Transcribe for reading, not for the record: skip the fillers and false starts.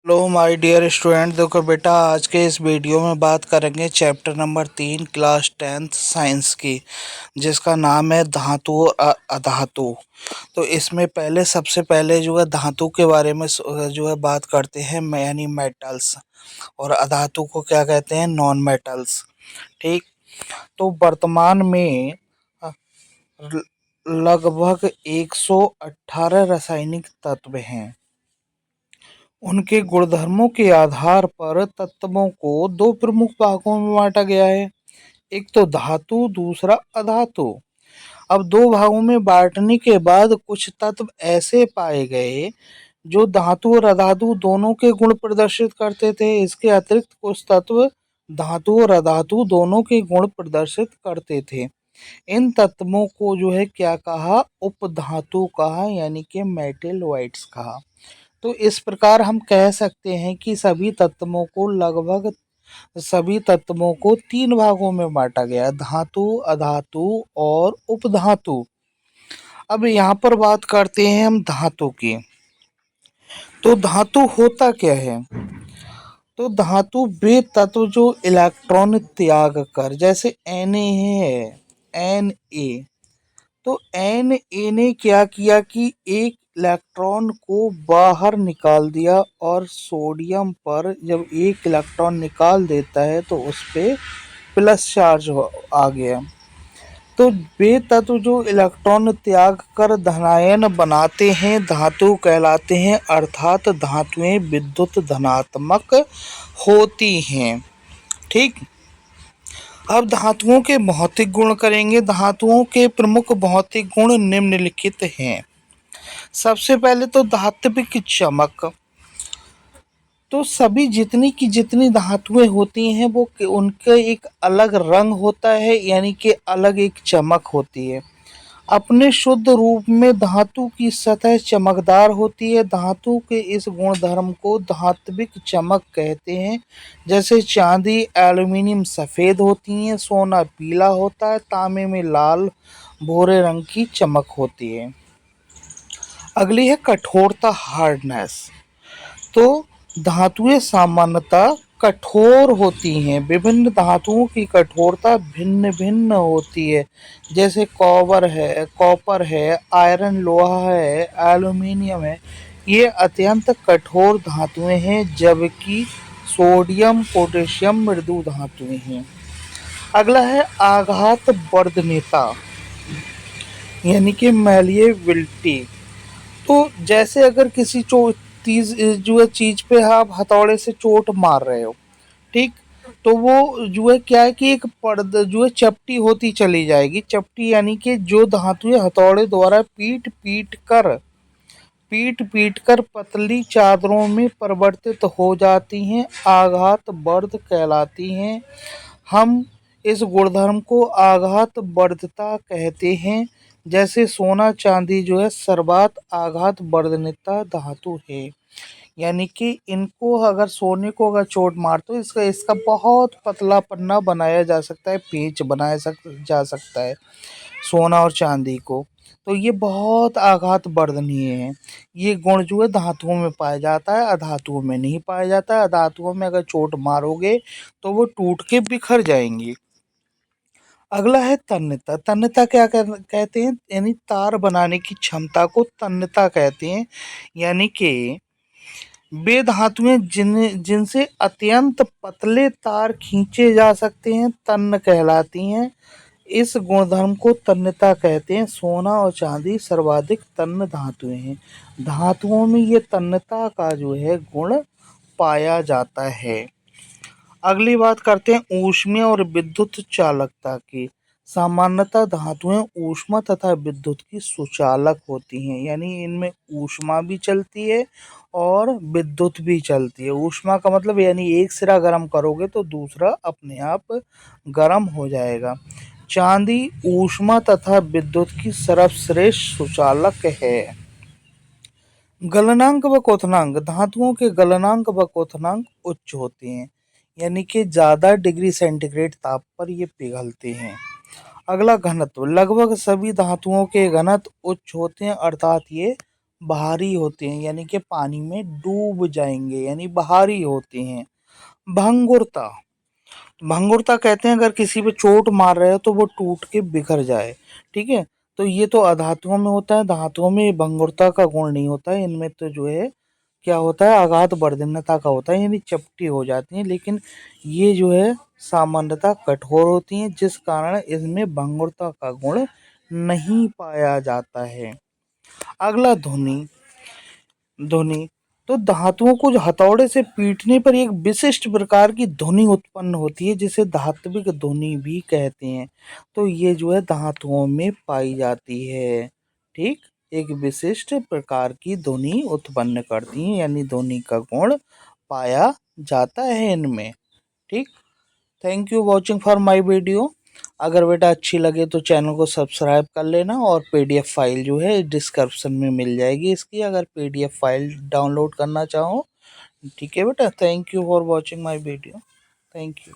Hello my dear student. देखो बेटा, आज के इस वीडियो में बात करेंगे chapter number 3 class 10th science की, जिसका नाम है धातु और अधातु। तो इसमें सबसे पहले जो है धातु के बारे में जो है बात करते हैं, यानी मेटल्स। और अधातु को क्या कहते हैं? Non metals. ठीक। तो वर्तमान में अ, ल- लगभग 118 रासायनिक तत्व हैं। उनके गुणधर्मों के आधार पर तत्वों को दो प्रमुख भागों में बांटा गया है। एक तो धातु, दूसरा अधातु। अब दो भागों में बांटने के बाद कुछ तत्व ऐसे पाए गए जो धातु और अधातु दोनों के गुण प्रदर्शित करते थे। इसके अतिरिक्त कुछ तत्व धातु और अधातु दोनों के गुण प्रदर्शित करते थे। इन तत्वों को जो है क्या कहा? उपधातु कहा, यानी कि मेटलॉइड्स कहा। तो इस प्रकार हम कह सकते हैं कि सभी तत्वों को तीन भागों में बांटा गया: धातु, अधातु और उपधातु। अब यहाँ पर बात करते हैं हम धातु की। तो धातु होता क्या है? तो धातु वे तत्व जो इलेक्ट्रॉन त्याग कर, जैसे Na, तो Na ने क्या किया कि एक इलेक्ट्रॉन को बाहर निकाल दिया, और सोडियम पर जब एक इलेक्ट्रॉन निकाल देता है तो उस पे प्लस चार्ज आ गया। तो वे तत्व जो इलेक्ट्रॉन त्याग कर धनायन बनाते हैं धातु कहलाते हैं, अर्थात धातुएं विद्युत धनात्मक होती हैं। ठीक। अब धातुओं के भौतिक गुण करेंगे। धातुओं के प्रमुख भौतिक गुण निम्नलिखित हैं। सबसे पहले तो धात्विक चमक। तो सभी जितनी की जितनी धातुएं होती हैं वो उनका एक अलग रंग होता है, यानी कि अलग एक चमक होती है। अपने शुद्ध रूप में धातु की सतह चमकदार होती है। धातु के इस गुणधर्म को धात्विक चमक कहते हैं। जैसे चांदी, एल्युमिनियम सफ़ेद होती हैं, सोना पीला होता है, तांबे में लाल भूरे रंग की चमक होती है। अगली है कठोरता, हार्डनेस। तो धातुएं सामान्यतः कठोर होती हैं। विभिन्न धातुओं की कठोरता भिन्न भिन्न होती है। जैसे कॉपर है, आयरन लोहा है, एल्युमिनियम है। ये अत्यंत कठोर धातुएं हैं, जबकि सोडियम, पोटेशियम मृदु धातुएं हैं। अगला है आघात वर्धनीयता, यानी कि मैलिएबिलिटी। तो जैसे अगर किसी तीज जो है चीज पे आप हथौड़े से चोट मार रहे हो, ठीक, तो वो जो है क्या है कि एक पर्द जो है चपटी होती चली जाएगी। चपटी यानी कि जो धातुएं हथौड़े द्वारा पीट पीट कर पतली चादरों में परिवर्तित हो जाती हैं, आघात वर्ध कहलाती हैं। हम इस गुणधर्म को आघात वर्धता कहते हैं। जैसे सोना चांदी जो है सर्वात आघात वर्धनीयता धातु है, यानी कि इनको अगर सोने को अगर चोट मार तो इसका इसका बहुत पतला पन्ना बनाया जा सकता है, पेच जा सकता है सोना और चांदी को। तो ये बहुत आघात वर्धनीय है। ये गुण जो है धातुओं में पाया जाता है, अधातुओं में नहीं पाया जाता है। अधातुओं में अगर चोट मारोगे तो वो टूट के बिखर जाएंगी। अगला है तन्यता। तन्यता क्या कहते हैं? यानी तार बनाने की क्षमता को तन्यता कहते हैं। यानी कि वे धातुएं जिनसे अत्यंत पतले तार खींचे जा सकते हैं, तन्य कहलाती हैं। इस गुणधर्म को तन्यता कहते हैं। सोना और चांदी सर्वाधिक तन्य धातुएं हैं। धातुओं में ये तन्यता का जो है गुण पाया जाता है। अगली बात करते हैं ऊष्मीय और विद्युत चालकता की। सामान्यतः धातुएं ऊष्मा तथा विद्युत की सुचालक होती हैं, यानी इनमें ऊष्मा भी चलती है और विद्युत भी चलती है। ऊष्मा का मतलब यानी एक सिरा गर्म करोगे तो दूसरा अपने आप गर्म हो जाएगा। चांदी ऊष्मा तथा विद्युत की सर्वश्रेष्ठ सुचालक है। गलनांक व क्वथनांक। धातुओं के गलनांक व क्वथनांक उच्च होते हैं, यानी कि ज़्यादा डिग्री सेंटीग्रेड ताप पर ये पिघलते हैं। अगला घनत्व। लगभग सभी धातुओं के घनत्व उच्च होते हैं, अर्थात ये भारी होते हैं, यानी कि पानी में डूब जाएंगे, यानी भारी होते हैं। भंगुरता, भंगुरता कहते हैं अगर किसी पे चोट मार रहे हो तो वो टूट के बिखर जाए। ठीक है, तो ये तो अधातुओं में होता है, धातुओं में भंगुरता का गुण नहीं होता है। इनमें तो जो है क्या होता है, आघात बर्धनता का होता है, यानी चपटी हो जाती है। लेकिन ये जो है सामान्यतः कठोर होती हैं, जिस कारण इनमें भंगुरता का गुण नहीं पाया जाता है। अगला ध्वनि, ध्वनि तो धातुओं को जो हथौड़े से पीटने पर एक विशिष्ट प्रकार की ध्वनि उत्पन्न होती है, जिसे धात्विक ध्वनि भी कहते हैं। तो ये जो है धातुओं में पाई जाती है। ठीक, एक विशिष्ट प्रकार की ध्वनि उत्पन्न करती है, यानी ध्वनि का गुण पाया जाता है इनमें। ठीक, thank you watching for my video. अगर बेटा अच्छी लगे तो चैनल को सब्सक्राइब कर लेना, और पीडीएफ फाइल जो है डिस्क्रिप्शन में मिल जाएगी इसकी, अगर पीडीएफ फाइल डाउनलोड करना चाहो। ठीक है बेटा, thank you for watching my video. Thank you.